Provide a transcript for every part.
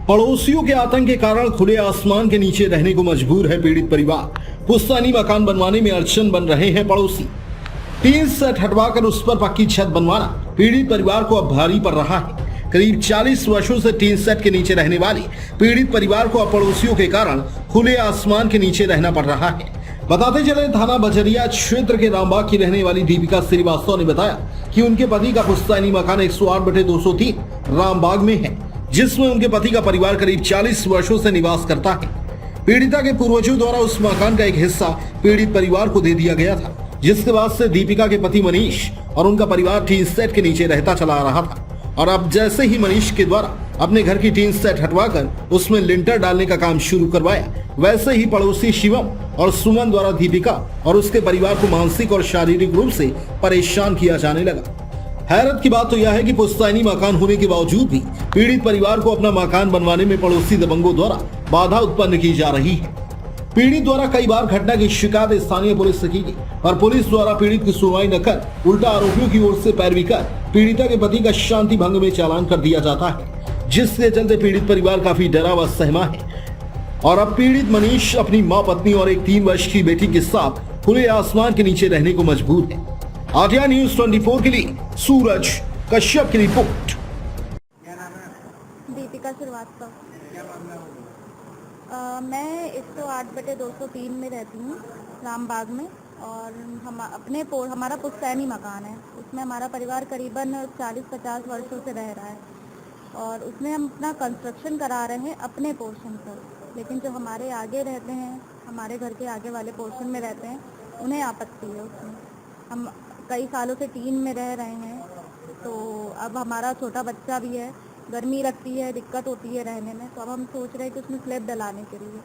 पड़ोसियों के आतंक के कारण खुले आसमान के नीचे रहने को मजबूर है पीड़ित परिवार। पुश्तैनी मकान बनवाने में अड़चन बन रहे हैं पड़ोसी। टीन सेट हटवाकर उस पर पक्की छत बनवाना पीड़ित परिवार को अब भारी पड़ रहा है। करीब 40 वर्षों से टीन सेट के नीचे रहने वाले पीड़ित परिवार को अब पड़ोसियों के कारण खुले आसमान के नीचे रहना पड़ रहा है। बताते चले, थाना बजरिया क्षेत्र के रामबाग की रहने वाली दीपिका श्रीवास्तव ने बताया कि उनके पति का पुश्तैनी मकान 108/203 रामबाग में है, जिसमें उनके पति का परिवार करीब 40 वर्षों से निवास करता है। पीड़िता के पूर्वजों द्वारा उस मकान का एक हिस्सा पीड़ित परिवार को दे दिया गया था, जिसके बाद से दीपिका के पति मनीष और उनका परिवार टीन सेट के नीचे रहता चला आ रहा था। और अब जैसे ही मनीष के द्वारा अपने घर की टीन सेट हटवाकर उसमें लिंटर डालने का काम शुरू करवाया, वैसे ही पड़ोसी शिवम और सुमन द्वारा दीपिका और उसके परिवार को मानसिक और शारीरिक रूप से परेशान किया जाने लगा। हैरत की बात तो यह है कि पुश्तैनी मकान होने के बावजूद भी पीड़ित परिवार को अपना मकान बनवाने में पड़ोसी दबंगों द्वारा बाधा उत्पन्न की जा रही है। पीड़ित द्वारा कई बार घटना की शिकायत स्थानीय पुलिस से की गई, और पुलिस द्वारा पीड़ित की सुनवाई न कर उल्टा आरोपियों की ओर से पैरवी कर पीड़िता के पति का शांति भंग में चालान कर दिया जाता है, जिसके चलते पीड़ित परिवार काफी डरा व सहमा है। और अब पीड़ित मनीष अपनी मां, पत्नी और एक 3 वर्ष की बेटी के साथ खुले आसमान के नीचे रहने को मजबूर है। आर्या न्यूज 24 के लिए सूरज कश्यप की रिपोर्ट। क्या नाम है? दीपिका श्रीवास्तव। क्या मामला हो? मैं 108/203 में रहती हूँ रामबाग में, और हमारा पुश्तैनी मकान है। उसमें हमारा परिवार करीबन 40-50 वर्षों से रह रहा है, और उसमें हम अपना कंस्ट्रक्शन करा रहे हैं अपने पोर्शन पर। लेकिन जो हमारे आगे रहते हैं, हमारे घर के आगे वाले पोर्शन में रहते हैं, उन्हें आपत्ति है उसमें। हम कई सालों से टीन में रह रहे हैं, तो अब हमारा छोटा बच्चा भी है, गर्मी लगती है, दिक्कत होती है रहने में, तो अब हम सोच रहे हैं कि उसमें स्लैब डलाने के लिए,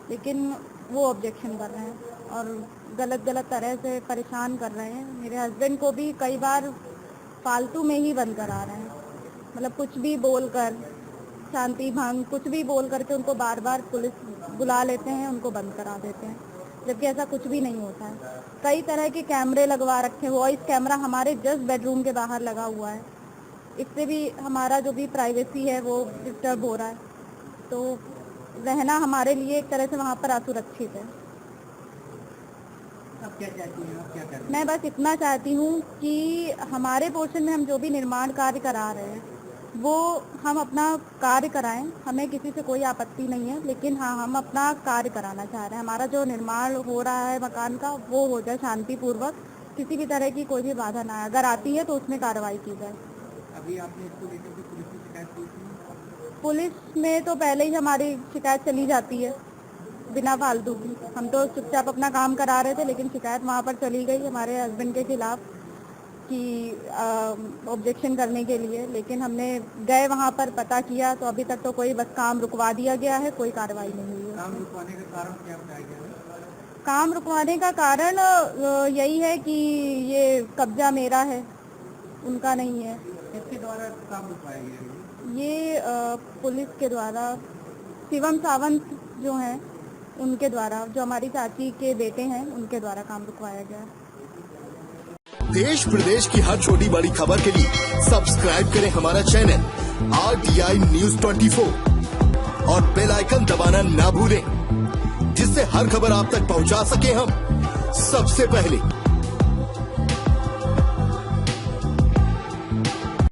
लेकिन वो ऑब्जेक्शन कर रहे हैं और गलत तरह से परेशान कर रहे हैं। मेरे हस्बैंड को भी कई बार फालतू में ही बंद करा रहे हैं, मतलब कुछ भी बोलकर, शांति भंग कुछ भी बोल करके उनको बार बार पुलिस बुला लेते हैं, उनको बंद करा देते हैं, जबकि ऐसा कुछ भी नहीं होता है। कई तरह के कैमरे लगवा रखे हैं, वॉइस कैमरा हमारे जस्ट बेडरूम के बाहर लगा हुआ है। इससे भी हमारा जो भी प्राइवेसी है वो डिस्टर्ब हो रहा है, तो रहना हमारे लिए एक तरह से वहाँ पर असुरक्षित है। अब क्या चाहती हैं? अब क्या कर रही हैं? मैं बस इतना चाहती हूँ कि हमारे पोर्शन में हम जो भी निर्माण कार्य करा रहे हैं वो हम अपना कार्य कराएं, हमें किसी से कोई आपत्ति नहीं है, लेकिन हाँ, हम अपना कार्य कराना चाह रहे हैं। हमारा जो निर्माण हो रहा है मकान का, वो हो जाए शांतिपूर्वक, किसी भी तरह की कोई भी बाधा ना आए। अगर आती है तो उसमें कार्रवाई की जाए। अभी आपने इसको लेकर के पुलिस में शिकायत की थी? पुलिस में तो पहले ही हमारी शिकायत चली जाती है बिना फालतू की। हम तो चुपचाप अपना काम करा रहे थे, लेकिन शिकायत वहाँ पर चली गई हमारे हस्बैंड के खिलाफ कि ऑब्जेक्शन करने के लिए, लेकिन हमने गए वहाँ पर, पता किया, तो अभी तक तो कोई बस काम रुकवा दिया गया है, कोई कार्रवाई नहीं हुई है। काम रुकवाने का कारण क्या बताया गया है? काम रुकवाने का कारण यही है कि ये कब्जा मेरा है, उनका नहीं है। किसके द्वारा काम रुकवाया गया है? ये पुलिस के द्वारा, शिवम सावंत जो हैं उनके द्वारा, जो हमारी चाची के बेटे हैं, उनके द्वारा काम रुकवाया गया। देश प्रदेश की हर छोटी बड़ी खबर के लिए सब्सक्राइब करें हमारा चैनल RTI News 24 और बेल आइकन दबाना ना भूलें, जिससे हर खबर आप तक पहुंचा सके हम सबसे पहले।